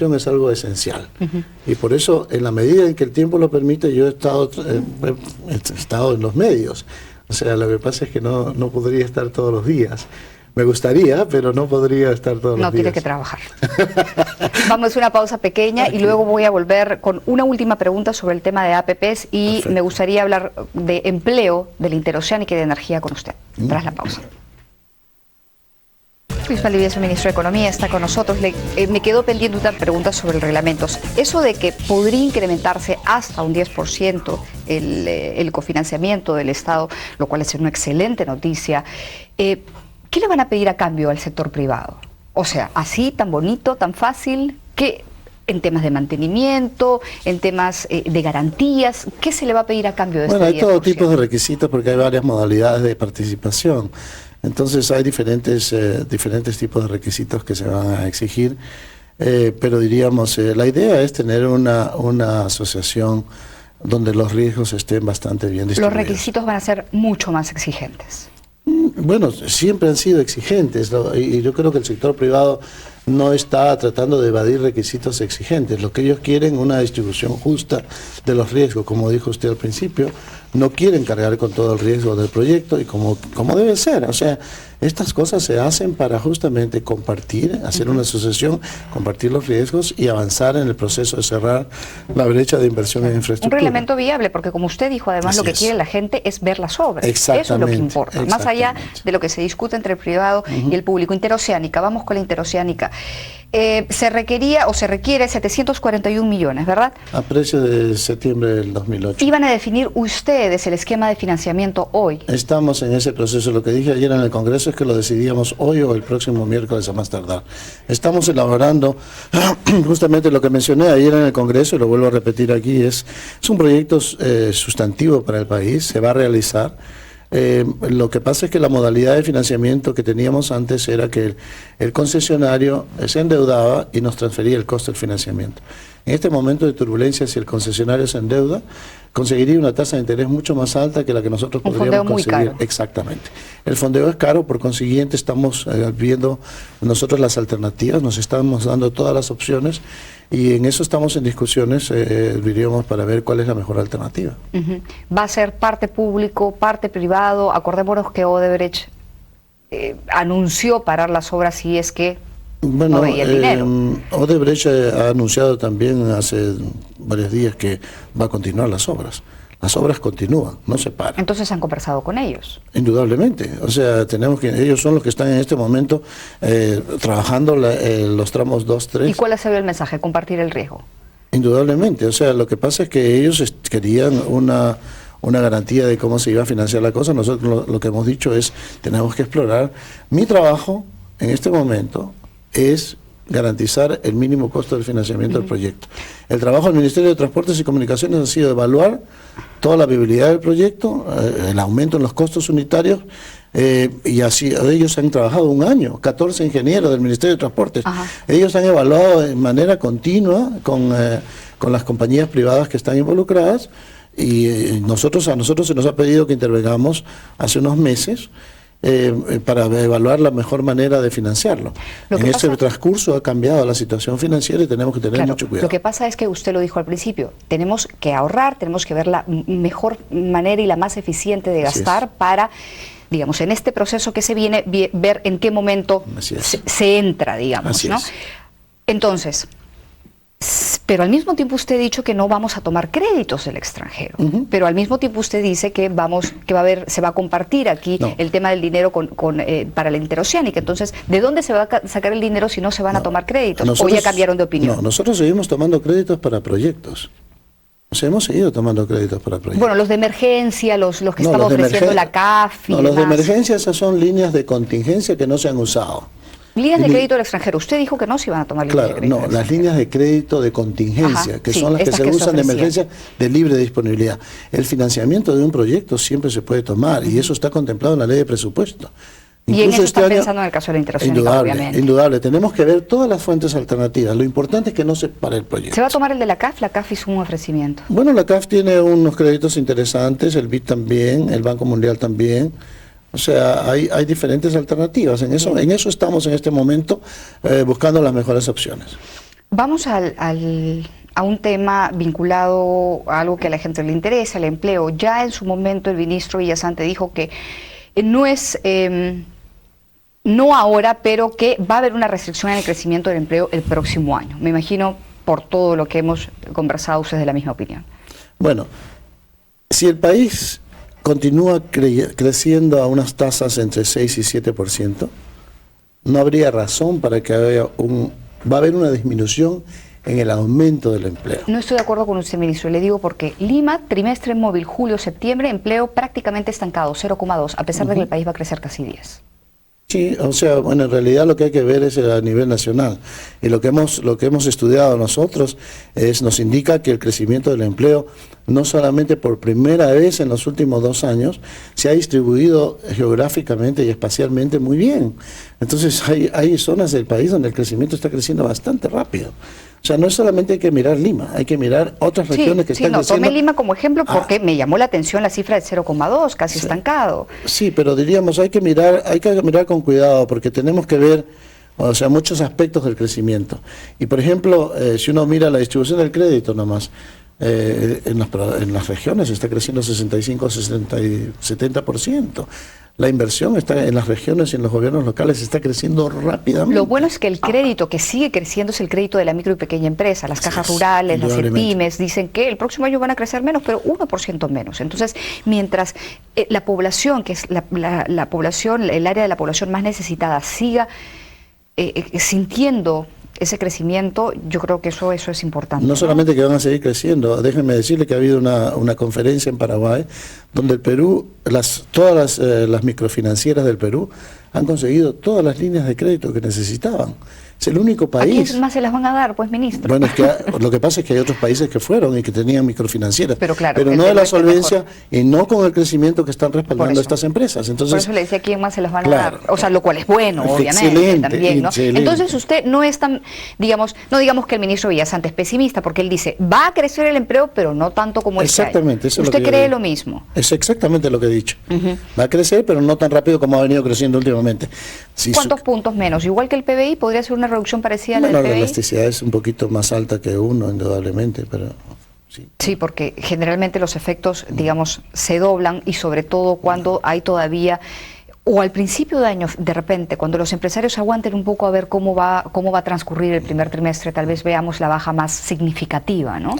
es algo esencial. Y por eso, en la medida en que el tiempo lo permite, yo he estado en los medios. O sea, lo que pasa es que no podría estar todos los días. Me gustaría, pero no podría estar todos los días. No, tiene que trabajar. Vamos a una pausa pequeña y luego voy a volver con una última pregunta sobre el tema de APPs y perfecto, me gustaría hablar de empleo, de la interoceánica y de energía con usted, tras la pausa. Luis Valdivieso, ministro de Economía, está con nosotros. Me quedó pendiente una pregunta sobre el reglamento. Eso de que podría incrementarse hasta un 10% el cofinanciamiento del Estado, lo cual es una excelente noticia. ¿Qué le van a pedir a cambio al sector privado? O sea, así, tan bonito, tan fácil, ¿qué, en temas de mantenimiento, en temas de garantías, qué se le va a pedir a cambio de este 10%? Bueno, hay todo tipo de requisitos porque hay varias modalidades de participación. Entonces hay diferentes tipos de requisitos que se van a exigir, pero diríamos, la idea es tener una asociación donde los riesgos estén bastante bien distribuidos. Los requisitos van a ser mucho más exigentes. Bueno, siempre han sido exigentes, ¿no? Y yo creo que el sector privado no está tratando de evadir requisitos exigentes. Lo que ellos quieren es una distribución justa de los riesgos, como dijo usted al principio. No quieren cargar con todo el riesgo del proyecto y como debe ser. O sea, estas cosas se hacen para justamente compartir, hacer una asociación, compartir los riesgos y avanzar en el proceso de cerrar la brecha de inversión en infraestructura. Un reglamento viable, porque como usted dijo, además lo que quiere la gente es ver las obras. Eso es lo que importa, más allá de lo que se discute entre el privado y el público. Interoceánica, vamos con la interoceánica. Se requería o se requiere 741 millones, ¿verdad? A precio de septiembre del 2008. ¿Iban a definir ustedes el esquema de financiamiento hoy? Estamos en ese proceso. Lo que dije ayer en el Congreso es que lo decidíamos hoy o el próximo miércoles a más tardar. Estamos elaborando justamente lo que mencioné ayer en el Congreso, y lo vuelvo a repetir aquí, es un proyecto sustantivo para el país, se va a realizar. Lo que pasa es que la modalidad de financiamiento que teníamos antes era que el concesionario se endeudaba y nos transfería el costo del financiamiento. En este momento de turbulencia, si el concesionario se endeuda, conseguiría una tasa de interés mucho más alta que la que nosotros podríamos conseguir. Muy caro. Exactamente. El fondeo es caro, por consiguiente estamos viendo nosotros las alternativas, nos estamos dando todas las opciones y en eso estamos en discusiones, diríamos, para ver cuál es la mejor alternativa. ¿Va a ser parte público, parte privado? Acordémonos que Odebrecht anunció parar las obras si es que no veía el dinero. Odebrecht ha anunciado también hace varios días que va a continuar las obras. Las obras continúan, no se paran. Entonces han conversado con ellos. Indudablemente, o sea, ellos son los que están en este momento trabajando los tramos 2, 3. ¿Y cuál ha sido el mensaje? Compartir el riesgo. Indudablemente, o sea, lo que pasa es que ellos querían una garantía de cómo se iba a financiar la cosa. Nosotros lo que hemos dicho es, tenemos que explorar. Mi trabajo en este momento es garantizar el mínimo costo del financiamiento del proyecto. El trabajo del Ministerio de Transportes y Comunicaciones ha sido evaluar toda la viabilidad del proyecto, el aumento en los costos unitarios, y así ellos han trabajado un año, 14 ingenieros del Ministerio de Transportes. Ellos han evaluado de manera continua con las compañías privadas que están involucradas y a nosotros se nos ha pedido que intervengamos hace unos meses para evaluar la mejor manera de financiarlo. En este transcurso ha cambiado la situación financiera y tenemos que tener mucho cuidado. Lo que pasa es que usted lo dijo al principio, tenemos que ahorrar, tenemos que ver la mejor manera y la más eficiente de gastar para, digamos, en este proceso que se viene, ver en qué momento se entra, digamos, ¿no? Entonces, pero al mismo tiempo usted ha dicho que no vamos a tomar créditos del extranjero, pero al mismo tiempo usted dice que se va a compartir aquí el tema del dinero para la interoceánica. Entonces, ¿de dónde se va a sacar el dinero si no se van a tomar créditos? ¿O ya cambiaron de opinión? No, nosotros seguimos tomando créditos para proyectos. O sea, hemos seguido tomando créditos para proyectos. Bueno, los de emergencia, los que estaba ofreciendo la CAF y los de emergencia, esas son líneas de contingencia que no se han usado. Líneas de crédito del extranjero. Usted dijo que no se iban a tomar líneas de crédito. No, las líneas de crédito de contingencia, que son las que se usan de emergencia de libre disponibilidad. El financiamiento de un proyecto siempre se puede tomar y eso está contemplado en la ley de presupuesto. Y en eso está pensando en el caso de la interoceánica, obviamente. Indudable, tenemos que ver todas las fuentes alternativas. Lo importante es que no se pare el proyecto. ¿Se va a tomar el de la CAF? La CAF hizo un ofrecimiento. Bueno, la CAF tiene unos créditos interesantes, el BID también, el Banco Mundial también. O sea, hay diferentes alternativas. En eso estamos en este momento buscando las mejores opciones. Vamos a un tema vinculado a algo que a la gente le interesa, el empleo. Ya en su momento el ministro Villasante dijo que no es, no ahora, pero que va a haber una restricción en el crecimiento del empleo el próximo año. Me imagino, por todo lo que hemos conversado, ustedes de la misma opinión. Bueno, si el país continúa creciendo a unas tasas entre 6 y 7%, no habría razón para que va a haber una disminución en el aumento del empleo. No estoy de acuerdo con usted, ministro. Le digo porque Lima, trimestre móvil, julio-septiembre, empleo prácticamente estancado, 0,2, a pesar de que el país va a crecer casi 10. Sí, o sea, bueno, en realidad lo que hay que ver es a nivel nacional. Y lo que hemos estudiado nosotros nos indica que el crecimiento del empleo, no solamente por primera vez en los últimos 2 años, se ha distribuido geográficamente y espacialmente muy bien. Entonces hay zonas del país donde el crecimiento está creciendo bastante rápido. O sea, no solamente hay que mirar Lima, hay que mirar otras regiones que están creciendo. Tomé Lima como ejemplo porque me llamó la atención la cifra de 0,2, casi estancado. Sí, pero diríamos, hay que mirar con cuidado, porque tenemos que ver, o sea, muchos aspectos del crecimiento. Y por ejemplo, si uno mira la distribución del crédito nomás, en las regiones está creciendo 65, 60 y 70%. La inversión está en las regiones y en los gobiernos locales está creciendo rápidamente. Lo bueno es que el crédito que sigue creciendo es el crédito de la micro y pequeña empresa. Las cajas rurales, las EPIMES dicen que el próximo año van a crecer menos, pero 1% menos. Entonces, mientras la población, que es la población, el área de la población más necesitada, siga sintiendo ese crecimiento, yo creo que eso es importante. No solamente que van a seguir creciendo, déjenme decirle que ha habido una conferencia en Paraguay donde el Perú, todas las microfinancieras del Perú han conseguido todas las líneas de crédito que necesitaban. Es el único país. ¿A quién más se las van a dar, pues, ministro? Bueno, es que lo que pasa es que hay otros países que fueron y que tenían microfinancieras, pero no de la solvencia y no con el crecimiento que están respaldando estas empresas. Entonces, por eso le decía a quién más se las van a dar. O sea, lo cual es bueno, obviamente, también, ¿no? Entonces usted no es tan, no digamos que el ministro Villasante es pesimista, porque él dice, va a crecer el empleo, pero no tanto como este año. Exactamente. Eso ¿Usted cree lo mismo? Es exactamente lo que he dicho. Va a crecer, pero no tan rápido como ha venido creciendo últimamente. ¿Cuántos puntos menos? Igual que el PBI, ¿podría ser una reducción parecida a la del PBI? La elasticidad es un poquito más alta que 1, indudablemente, pero sí. Sí, porque generalmente los efectos, digamos, se doblan y sobre todo cuando hay todavía, o al principio de año, de repente, cuando los empresarios aguanten un poco a ver cómo va a transcurrir el primer trimestre, tal vez veamos la baja más significativa, ¿no?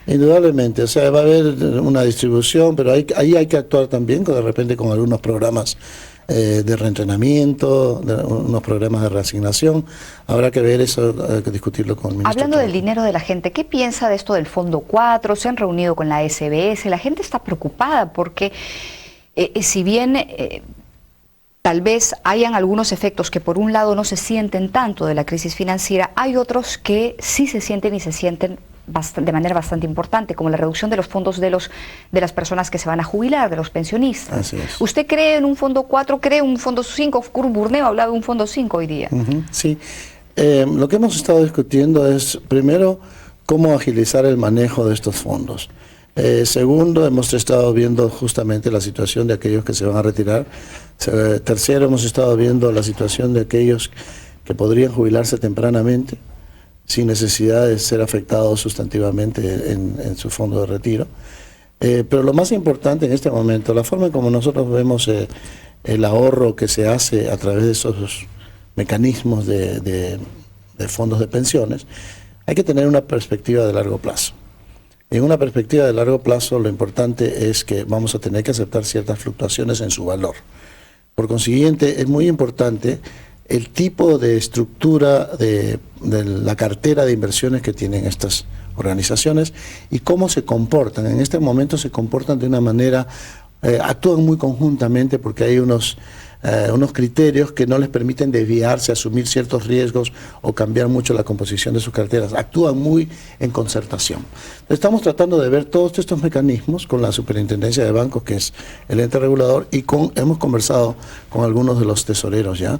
Indudablemente, o sea, va a haber una distribución, pero ahí hay que actuar también, de repente con algunos programas de reentrenamiento, unos programas de reasignación. Habrá que ver eso, hay que discutirlo con el ministro. Hablando del dinero de la gente, ¿qué piensa de esto del Fondo 4? ¿Se han reunido con la SBS? La gente está preocupada porque si bien tal vez hayan algunos efectos que por un lado no se sienten tanto de la crisis financiera, hay otros que sí se sienten y se sienten de manera bastante importante, como la reducción de los fondos de las personas que se van a jubilar, de los pensionistas. Así es. ¿Usted cree en un fondo 4, cree en un fondo 5? Kurt Burneo ha hablado de un fondo 5 hoy día. Sí. Lo que hemos estado discutiendo es, primero, cómo agilizar el manejo de estos fondos. Segundo, hemos estado viendo justamente la situación de aquellos que se van a retirar. Tercero, hemos estado viendo la situación de aquellos que podrían jubilarse tempranamente, sin necesidad de ser afectados sustantivamente en su fondo de retiro. Pero lo más importante en este momento, la forma en como nosotros vemos el ahorro que se hace a través de esos mecanismos de fondos de pensiones, hay que tener una perspectiva de largo plazo. En una perspectiva de largo plazo, lo importante es que vamos a tener que aceptar ciertas fluctuaciones en su valor. Por consiguiente, es muy importante el tipo de estructura de la cartera de inversiones que tienen estas organizaciones y cómo se comportan. En este momento se comportan de una manera, actúan muy conjuntamente porque hay unos criterios que no les permiten desviarse, asumir ciertos riesgos o cambiar mucho la composición de sus carteras. Actúan muy en concertación. Estamos tratando de ver todos estos mecanismos con la Superintendencia de Bancos, que es el ente regulador, y hemos conversado con algunos de los tesoreros ya.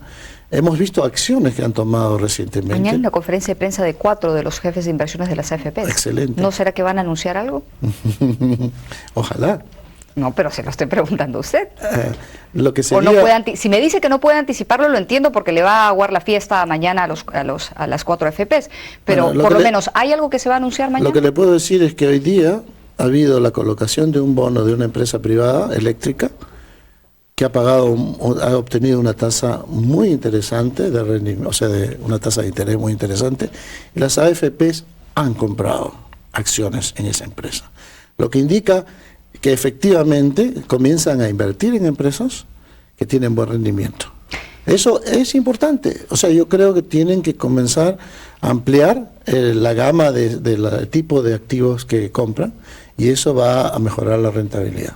Hemos visto acciones que han tomado recientemente. Mañana hay una conferencia de prensa de 4 de los jefes de inversiones de las AFPs. Excelente. ¿No será que van a anunciar algo? Ojalá. No, pero se lo estoy preguntando a usted. Lo que sería... O no puede si me dice que no puede anticiparlo, lo entiendo porque le va a aguar la fiesta mañana a las 4 FPs. Pero bueno, por lo menos, ¿hay algo que se va a obtener mañana? Lo que le puedo decir es que hoy día ha habido la colocación de un bono de una empresa privada eléctrica que ha obtenido una tasa muy interesante de rendimiento, o sea, de una tasa de interés muy interesante, y las AFPs han comprado acciones en esa empresa. Lo que indica que efectivamente comienzan a invertir en empresas que tienen buen rendimiento. Eso es importante. O sea, yo creo que tienen que comenzar a ampliar la gama de tipo de activos que compran, y eso va a mejorar la rentabilidad.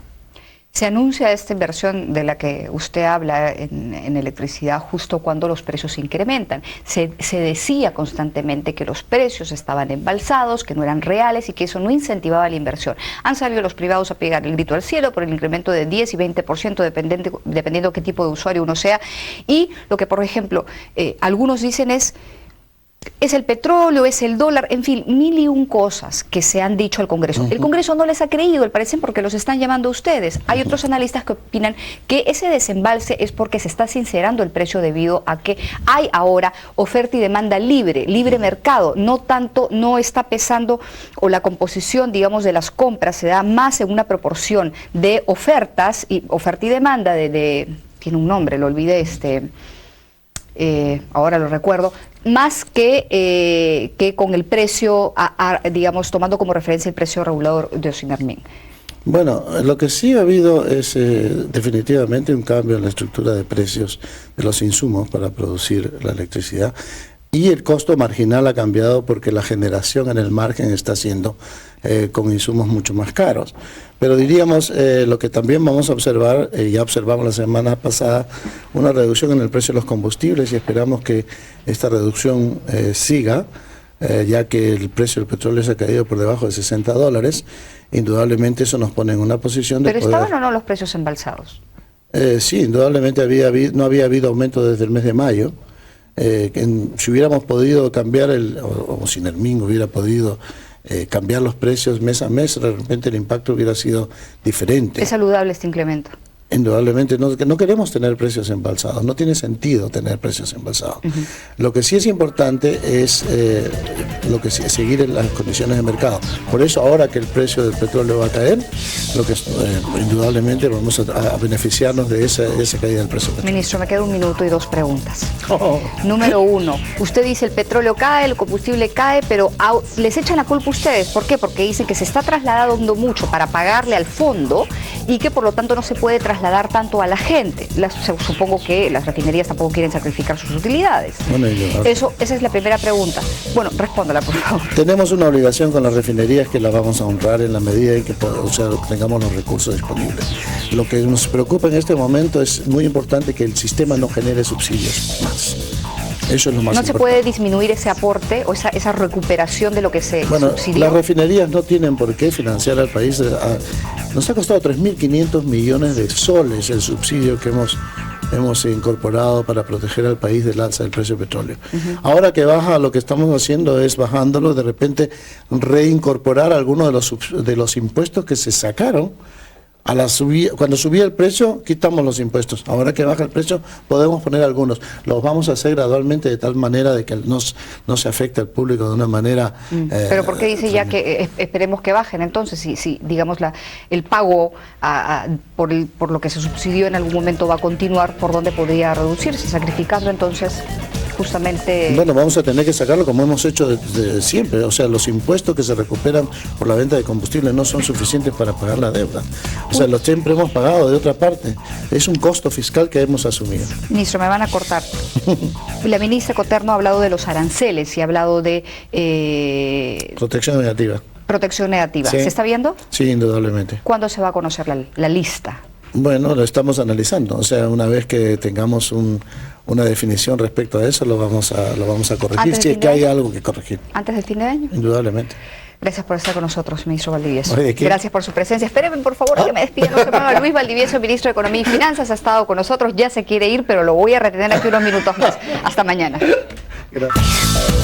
Se anuncia esta inversión de la que usted habla en electricidad justo cuando los precios se incrementan. Se decía constantemente que los precios estaban embalsados, que no eran reales y que eso no incentivaba la inversión. Han salido los privados a pegar el grito al cielo por el incremento de 10 y 20% dependiendo qué tipo de usuario uno sea. Y lo que, por ejemplo, algunos dicen es el petróleo, es el dólar, en fin, mil y un cosas que se han dicho al Congreso. El Congreso no les ha creído, al parecer, porque los están llamando a ustedes. Hay otros analistas que opinan que ese desembalse es porque se está sincerando el precio debido a que hay ahora oferta y demanda libre mercado. No está pesando, o la composición, digamos, de las compras se da más en una proporción de ofertas, y oferta y demanda tiene un nombre, lo olvidé, ahora lo recuerdo, más que con el precio, digamos, tomando como referencia el precio regulador de Osimermin. Bueno, lo que sí ha habido es definitivamente un cambio en la estructura de precios de los insumos para producir la electricidad, y el costo marginal ha cambiado porque la generación en el margen está siendo con insumos mucho más caros. Pero diríamos, lo que también vamos a observar, ya observamos la semana pasada, una reducción en el precio de los combustibles, y esperamos que esta reducción siga, ya que el precio del petróleo se ha caído por debajo de $60. Indudablemente eso nos pone en una posición de ¿Pero estaban o no los precios embalsados? Sí, indudablemente no había habido aumento desde el mes de mayo. Si hubiéramos podido cambiar o Sinermin hubiera podido cambiar los precios mes a mes, de repente el impacto hubiera sido diferente. ¿Es saludable este incremento? Indudablemente, no queremos tener precios embalsados, no tiene sentido tener precios embalsados. Lo que sí es importante es seguir en las condiciones de mercado. Por eso ahora que el precio del petróleo va a caer, indudablemente vamos a beneficiarnos de esa caída del precio del petróleo. Ministro, me queda 1 minuto y 2 preguntas. Número 1, usted dice el petróleo cae, el combustible cae, pero les echan la culpa a ustedes. ¿Por qué? Porque dicen que se está trasladando mucho para pagarle al fondo y que por lo tanto no se puede trasladar tanto a la gente. Supongo que las refinerías tampoco quieren sacrificar sus utilidades. Bueno, esa es la primera pregunta. Bueno, respóndala, por favor. Tenemos una obligación con las refinerías que la vamos a honrar en la medida en que tengamos los recursos disponibles. Lo que nos preocupa en este momento es muy importante que el sistema no genere subsidios más. Eso es lo más importante. ¿No se puede disminuir ese aporte o esa recuperación de lo que se subsidió? Las refinerías no tienen por qué financiar al país. Nos ha costado 3.500 millones de soles el subsidio que hemos incorporado para proteger al país del alza del precio del petróleo. Ahora que baja, lo que estamos haciendo es bajándolo, de repente reincorporar algunos de los impuestos que se sacaron. Cuando subía el precio, quitamos los impuestos. Ahora que baja el precio, podemos poner algunos. Los vamos a hacer gradualmente de tal manera de que no se afecte al público de una manera... ¿Pero por qué dice ya que esperemos que bajen? Entonces, si digamos, el pago por lo que se subsidió en algún momento va a continuar, ¿por dónde podría reducirse? Sacrificando entonces... justamente... Bueno, vamos a tener que sacarlo como hemos hecho desde siempre. O sea, los impuestos que se recuperan por la venta de combustible no son suficientes para pagar la deuda. O sea, los siempre hemos pagado de otra parte. Es un costo fiscal que hemos asumido. Ministro, me van a cortar. La ministra Coterno ha hablado de los aranceles y ha hablado de... protección negativa. Protección negativa. Sí. ¿Se está viendo? Sí, indudablemente. ¿Cuándo se va a conocer la lista? Bueno, lo estamos analizando. O sea, una vez que tengamos una definición respecto a eso, lo vamos a corregir, si es que hay algo que corregir. ¿Antes del fin de año? Indudablemente. Gracias por estar con nosotros, ministro Valdivieso. Oye, gracias por su presencia. Espérenme, por favor, que me despida. No se mueva. Luis Valdivieso, ministro de Economía y Finanzas, ha estado con nosotros. Ya se quiere ir, pero lo voy a retener aquí unos minutos más. Hasta mañana. Gracias.